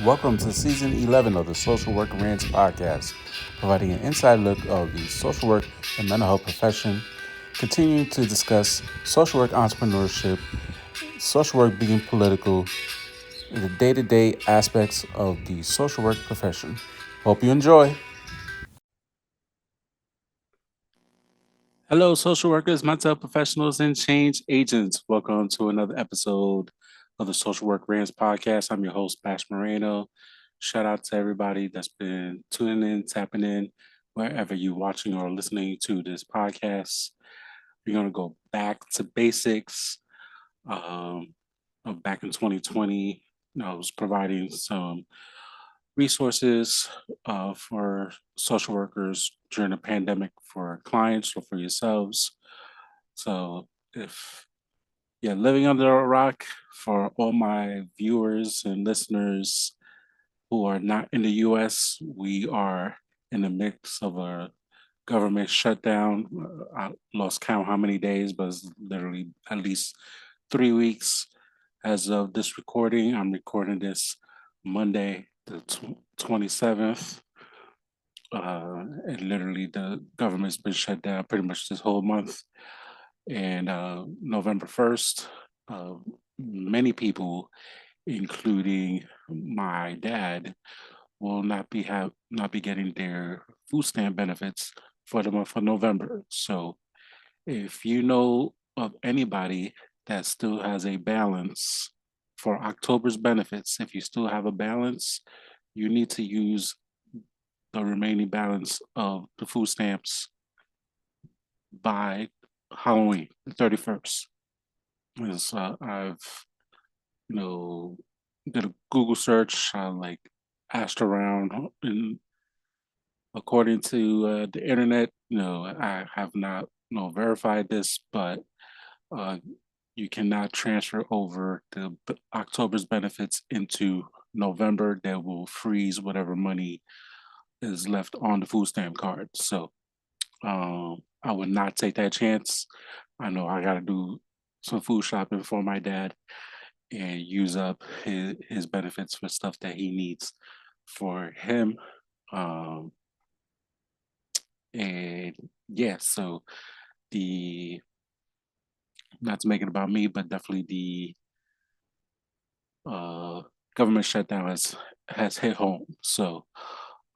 Welcome to season 11 of the Social Work Rants podcast, providing an inside look of the social work and mental health profession, continuing to discuss social work entrepreneurship, social work being political, and the day to day aspects of the social work profession. Hope you enjoy. Hello, social workers, mental health professionals, and change agents. Welcome to another episode of the Social Work Rants podcast. I'm your host, Bash Moreno. Shout out to everybody that's been tuning in, tapping in, wherever you're watching or listening to this podcast. We're going to go back to basics. Um, Back in 2020, I was providing some resources for social workers during the pandemic for clients or for yourselves. So if you're living under a rock, for all my viewers and listeners who are not in the US, we are in the mix of a government shutdown. I lost count how many days, but it's literally at least 3 weeks as of this recording. I'm recording this Monday, the 27th. And literally, the government's been shut down pretty much this whole month. And November 1st, uh, many people, including my dad, will not be getting their food stamp benefits for the month of November. So if you know of anybody that still has a balance for October's benefits, if you still have a balance, you need to use the remaining balance of the food stamps by Halloween, the 31st. Because I've, you know, did a Google search, like asked around, and according to the internet, I have not, verified this, but uh, you cannot transfer over the October's benefits into November. That will freeze whatever money is left on the food stamp card. So I would not take that chance. I know I got to do some food shopping for my dad and use up his benefits for stuff that he needs for him. Um, and yeah, so the not to make it about me, but definitely the uh, government shutdown has hit home. So,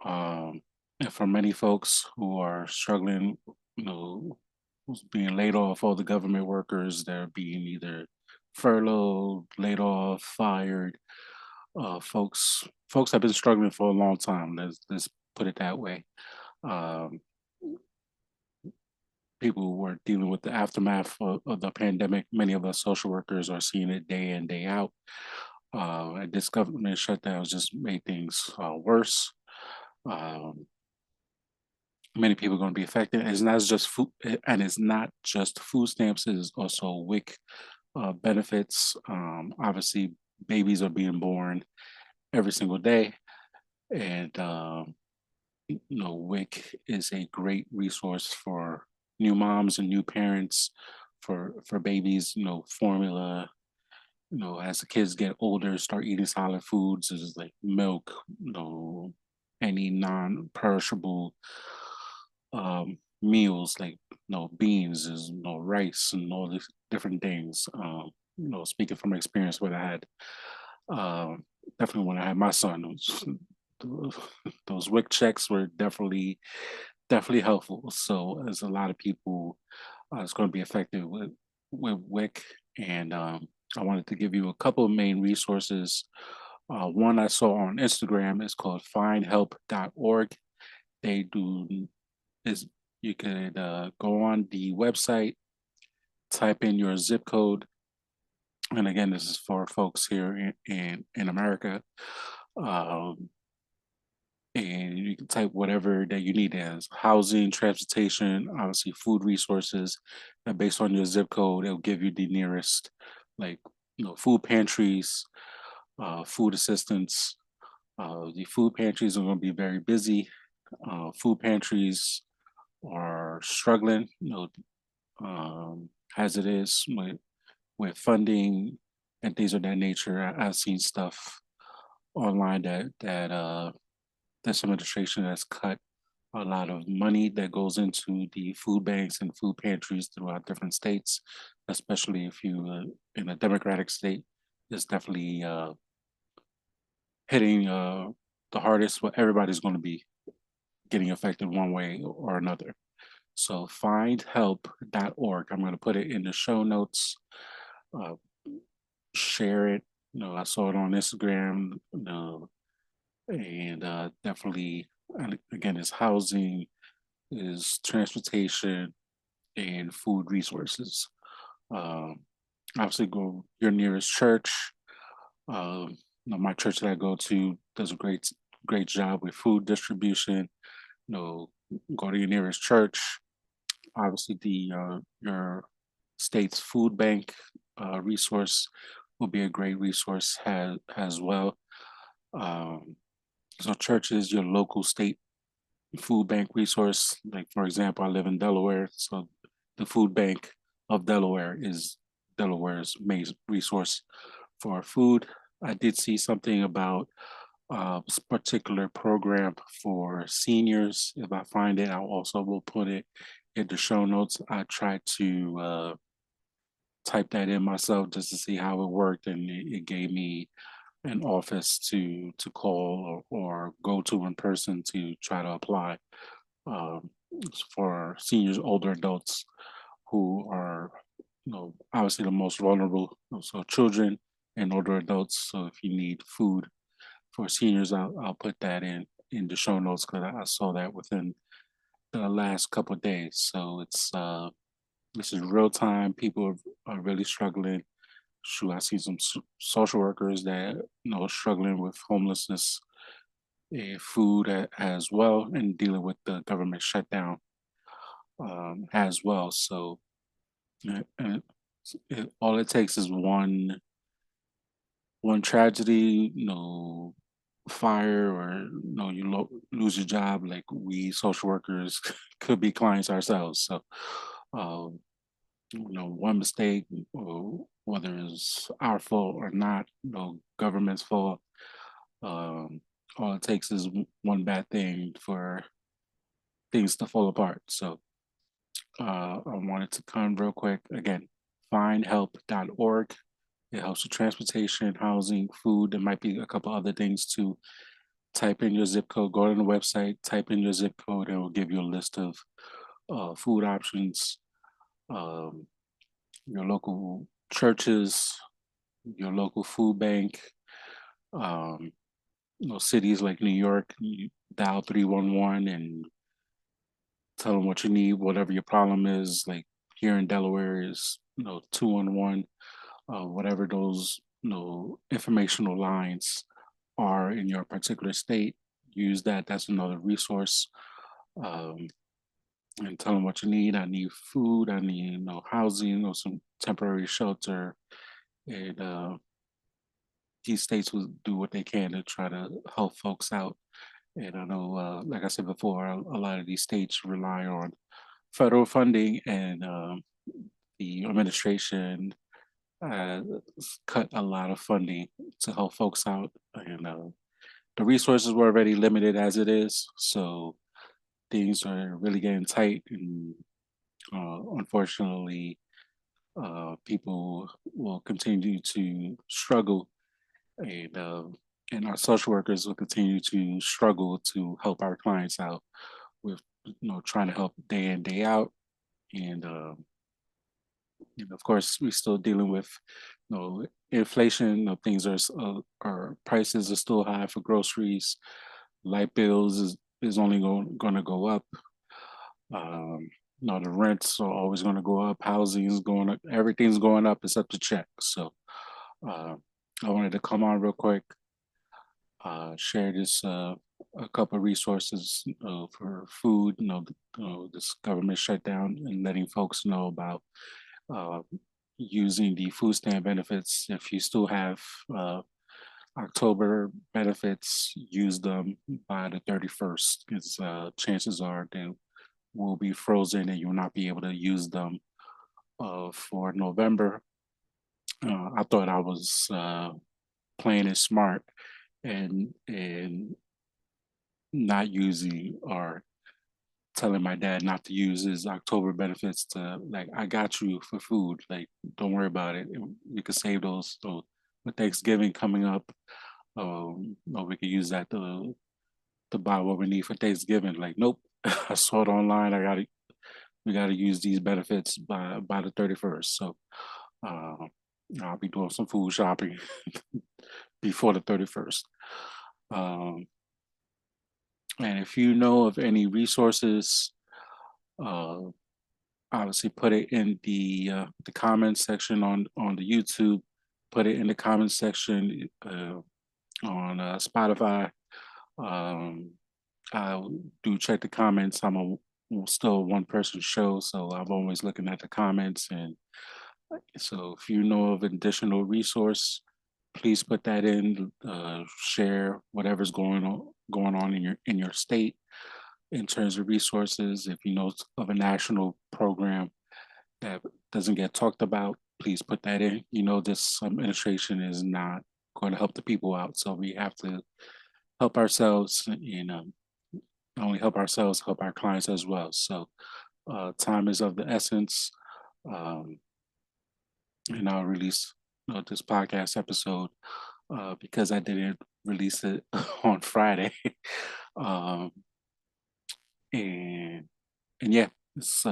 and for many folks who are struggling, who's being laid off, all the government workers, they're being either furloughed, laid off, fired. Folks have been struggling for a long time. Let's put it that way. Um, People who are dealing with the aftermath of the pandemic. Many of us social workers are seeing it day in, day out. And this government shutdown just made things worse. Um, Many people are going to be affected. It's not just food, and it's not just food stamps. It is also WIC benefits. Obviously, babies are being born every single day, and WIC is a great resource for new moms and new parents for babies. Formula. As the kids get older, start eating solid foods, is like milk. Any non-perishable meals like beans, is rice and all these different things. Speaking from experience, what I had, um, definitely when I had my son, those WIC checks were definitely helpful. So there's a lot of people that's going to be affected with WIC, and I wanted to give you a couple of main resources. One I saw on Instagram is called findhelp.org. They do is You could go on the website, type in your zip code, and again, this is for folks here in America. Um, and you can type whatever that you need as housing, transportation, obviously food resources. And based on your zip code, it'll give you the nearest, like food pantries, food assistance. The food pantries are going to be very busy. Food pantries are struggling, as it is with funding and things of that nature. I've seen stuff online that this administration has cut a lot of money that goes into the food banks and food pantries throughout different states, especially if you in a Democratic state, is definitely hitting the hardest. What everybody's going to be getting affected one way or another. So findhelp.org. I'm going to put it in the show notes. Uh, Share it. I saw it on Instagram. And definitely, and again, it's housing, is transportation, and food resources. Um, Obviously, go your nearest church. My church that I go to does a great job with food distribution. Go to your nearest church. Obviously, the your state's food bank resource will be a great resource as well. Um, so churches, your local state food bank resource. Like for example, I live in Delaware, so the Food Bank of Delaware is Delaware's main resource for food. I did see something about this particular program for seniors. If I find it, I also will put it in the show notes. I tried to type that in myself just to see how it worked, and it gave me an office to call or go to in person to try to apply um, for seniors, older adults who are, obviously the most vulnerable. So children and older adults. So if you need food for seniors, I'll put that in the show notes because I saw that within the last couple of days. So this is real time. People are really struggling. Shoot, I see some social workers that struggling with homelessness, food as well, and dealing with the government shutdown as well. So and all it takes is one tragedy, fire, or lose your job. Like we social workers could be clients ourselves. So um, one mistake, or whether it's our fault or not, government's fault. Um, all it takes is one bad thing for things to fall apart. So I wanted to come real quick again. Findhelp.org. It helps with transportation, housing, food. There might be a couple other things to type in your zip code. Go to the website, type in your zip code, and it will give you a list of food options. Um, your local churches, your local food bank, um, cities like New York, you dial 311 and tell them what you need, whatever your problem is. Like here in Delaware is 211, whatever those informational lines are in your particular state. Use that. That's another resource. Um, and tell them what you need. I need food. I need housing or some temporary shelter. And these states will do what they can to try to help folks out. And I know, like I said before, a lot of these states rely on federal funding, and the administration uh, cut a lot of funding to help folks out. And the resources were already limited as it is. So things are really getting tight. And unfortunately, people will continue to struggle, and our social workers will continue to struggle to help our clients out with trying to help day in day out. And of course we're still dealing with inflation. Things are prices are still high for groceries. Light bills is only going to go up. um the rents are always going to go up. Housing is going up. Everything's going up except the check. So uh, I wanted to come on real quick, share this a couple of resources for food. This government shutdown, and letting folks know about uh, using the food stamp benefits. If you still have October benefits, use them by the 31st, because chances are they will be frozen and you'll not be able to use them for November. I thought I was playing it smart and not using or telling my dad not to use his October benefits to like I got you for food. Like don't worry about it. We could save those. So with Thanksgiving coming up, or we could use that to buy what we need for Thanksgiving. Like nope, I saw it online. We gotta use these benefits by the 31st. So uh, I'll be doing some food shopping before the 31st. Um, and if you know of any resources, uh, obviously put it in the comments section on the YouTube. Put it in the comments section on Spotify. Um, I do check the comments. Still a one person show, so I'm always looking at the comments. And so if you know of additional resource, please put that in. Share whatever's going on in your state in terms of resources. If you know of a national program that doesn't get talked about, please put that in. You know, this administration is not going to help the people out, so we have to help ourselves. Not only help ourselves, help our clients as well. So, time is of the essence, um, and I'll release this podcast episode because I didn't release it on Friday, um, and and yeah, it's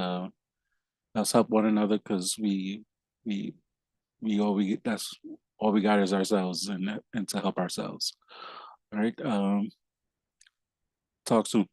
let's help one another because we that's all we got is ourselves and to help ourselves. All right. Talk soon.